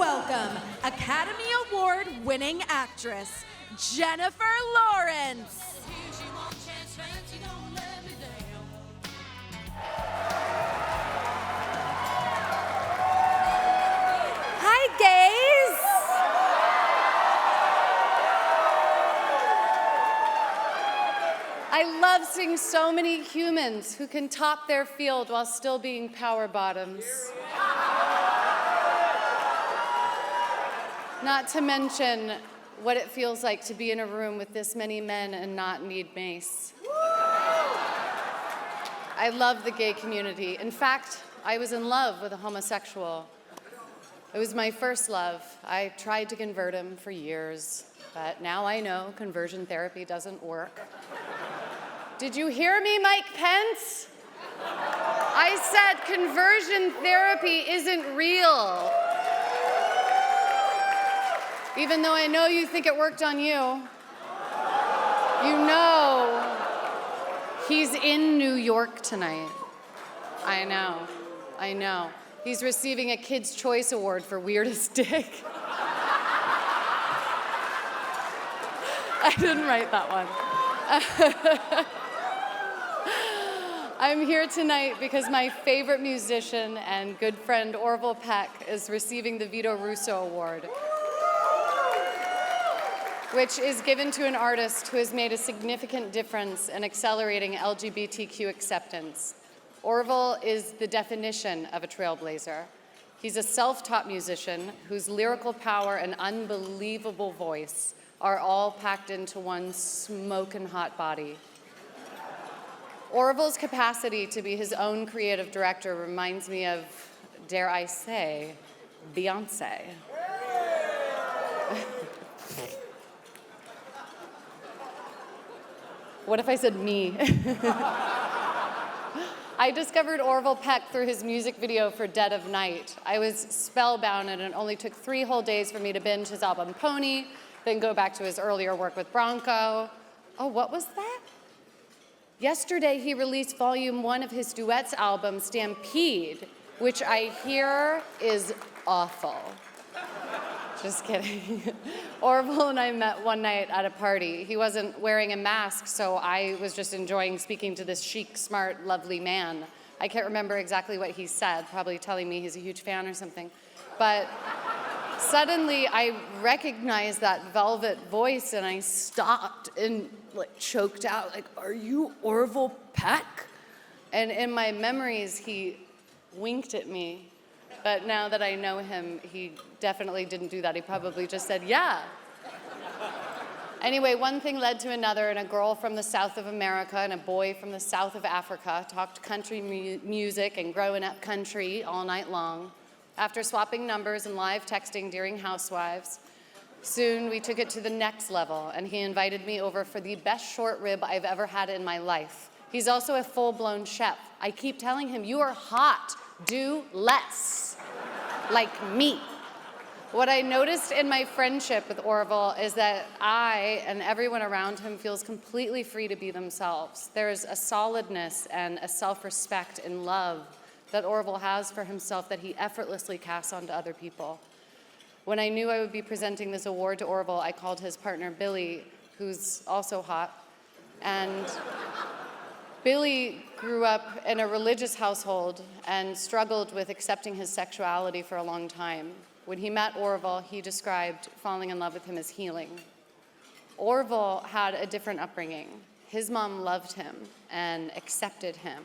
welcome Academy Award-winning actress, Jennifer Lawrence. Hi, gays. I love seeing so many humans who can top their field while still being power bottoms. Not to mention what it feels like to be in a room with this many men and not need mace. I love the gay community. In fact, I was in love with a homosexual. It was my first love. I tried to convert him for years, but now I know conversion therapy doesn't work. Did you hear me, Mike Pence? I said conversion therapy isn't real. Even though I know you think it worked on you. You know he's in New York tonight. I know. He's receiving a Kids' Choice Award for weirdest dick. I didn't write that one. I'm here tonight because my favorite musician and good friend Orville Peck is receiving the Vito Russo Award, which is given to an artist who has made a significant difference in accelerating LGBTQ acceptance. Orville is the definition of a trailblazer. He's a self-taught musician whose lyrical power and unbelievable voice are all packed into one smoking hot body. Orville's capacity to be his own creative director reminds me of, dare I say, Beyonce. What if I said me? I discovered Orville Peck through his music video for Dead of Night. I was spellbound, and it only took 3 whole days for me to binge his album Pony, then go back to his earlier work with Bronco. Oh, what was that? Yesterday, he released volume 1 of his duets album, Stampede, which I hear is awful. Just kidding. Orville and I met one night at a party. He wasn't wearing a mask, so I was just enjoying speaking to this chic, smart, lovely man. I can't remember exactly what he said, probably telling me he's a huge fan or something. But suddenly I recognized that velvet voice and I stopped and choked out, like, "Are you Orville Peck?" And in my memories, he winked at me. But now that I know him, he definitely didn't do that. He probably just said, "Yeah." Anyway, one thing led to another, and a girl from the south of America and a boy from the south of Africa talked country music and growing up country all night long. After swapping numbers and live texting during Housewives, soon we took it to the next level, and he invited me over for the best short rib I've ever had in my life. He's also a full-blown chef. I keep telling him, "You are hot. Do less, like me." What I noticed in my friendship with Orville is that I and everyone around him feels completely free to be themselves. There's a solidness and a self-respect and love that Orville has for himself that he effortlessly casts onto other people. When I knew I would be presenting this award to Orville, I called his partner Billy, who's also hot, and Billy grew up in a religious household and struggled with accepting his sexuality for a long time. When he met Orville, he described falling in love with him as healing. Orville had a different upbringing. His mom loved him and accepted him.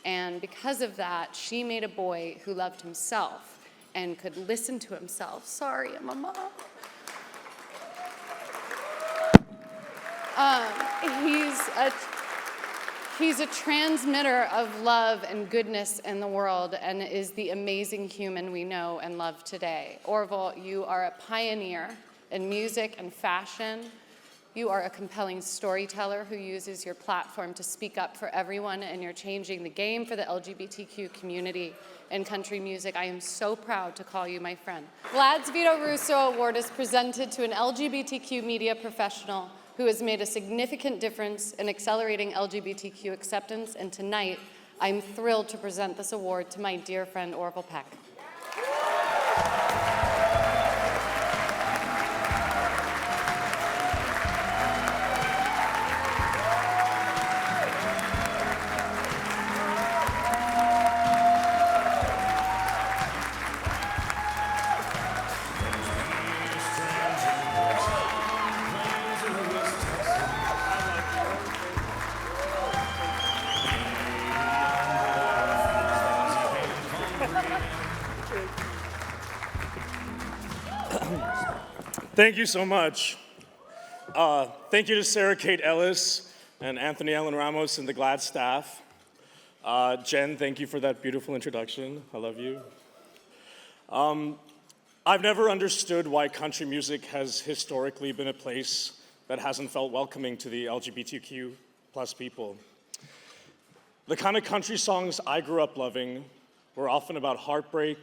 And because of that, she made a boy who loved himself and could listen to himself. Sorry, I'm a mom. He's a transmitter of love and goodness in the world and is the amazing human we know and love today. Orville, you are a pioneer in music and fashion. You are a compelling storyteller who uses your platform to speak up for everyone, and you're changing the game for the LGBTQ community in country music. I am so proud to call you my friend. GLAAD's Vito Russo Award is presented to an LGBTQ media professional who has made a significant difference in accelerating LGBTQ acceptance, and tonight, I'm thrilled to present this award to my dear friend Orville Peck. Thank you so much. Thank you to Sarah Kate Ellis and Anthony Allen Ramos and the GLAAD staff. Jen, thank you for that beautiful introduction. I love you. I've never understood why country music has historically been a place that hasn't felt welcoming to the LGBTQ plus people. The kind of country songs I grew up loving were often about heartbreak,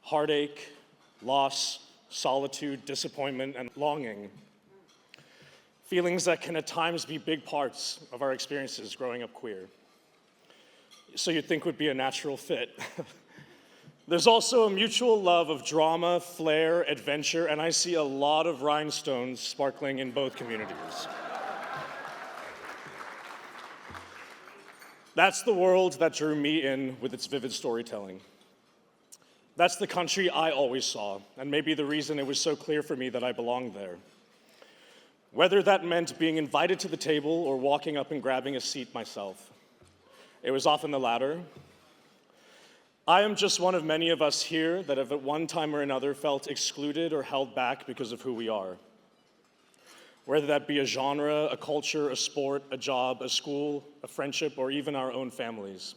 heartache, loss, solitude, disappointment, and longing. Feelings that can at times be big parts of our experiences growing up queer. So you'd think would be a natural fit. There's also a mutual love of drama, flair, adventure, and I see a lot of rhinestones sparkling in both communities. That's the world that drew me in with its vivid storytelling. That's the country I always saw, and maybe the reason it was so clear for me that I belonged there. Whether that meant being invited to the table or walking up and grabbing a seat myself. It was often the latter. I am just one of many of us here that have at one time or another felt excluded or held back because of who we are. Whether that be a genre, a culture, a sport, a job, a school, a friendship, or even our own families.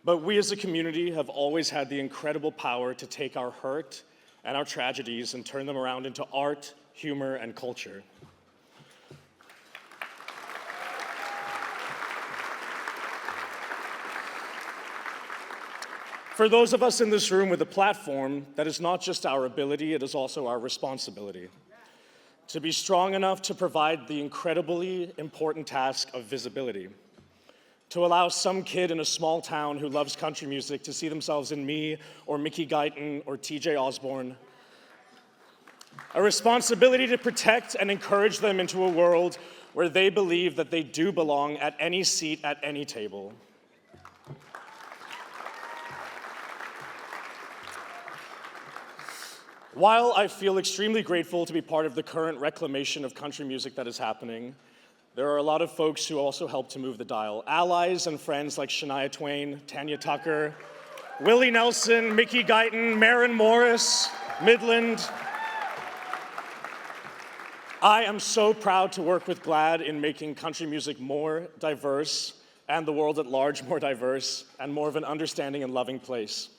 But we as a community have always had the incredible power to take our hurt and our tragedies and turn them around into art, humor, and culture. For those of us in this room with a platform, that is not just our ability, it is also our responsibility. To be strong enough to provide the incredibly important task of visibility. To allow some kid in a small town who loves country music to see themselves in me, or Mickey Guyton, or TJ Osborne. A responsibility to protect and encourage them into a world where they believe that they do belong at any seat at any table. While I feel extremely grateful to be part of the current reclamation of country music that is happening, there are a lot of folks who also help to move the dial. Allies and friends like Shania Twain, Tanya Tucker, Willie Nelson, Mickey Guyton, Maren Morris, Midland. I am so proud to work with GLAAD in making country music more diverse and the world at large more diverse and more of an understanding and loving place.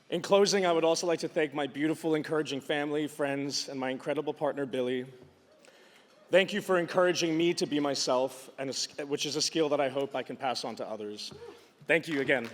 In closing, I would also like to thank my beautiful, encouraging family, friends, and my incredible partner, Billy. Thank you for encouraging me to be myself, which is a skill that I hope I can pass on to others. Thank you again.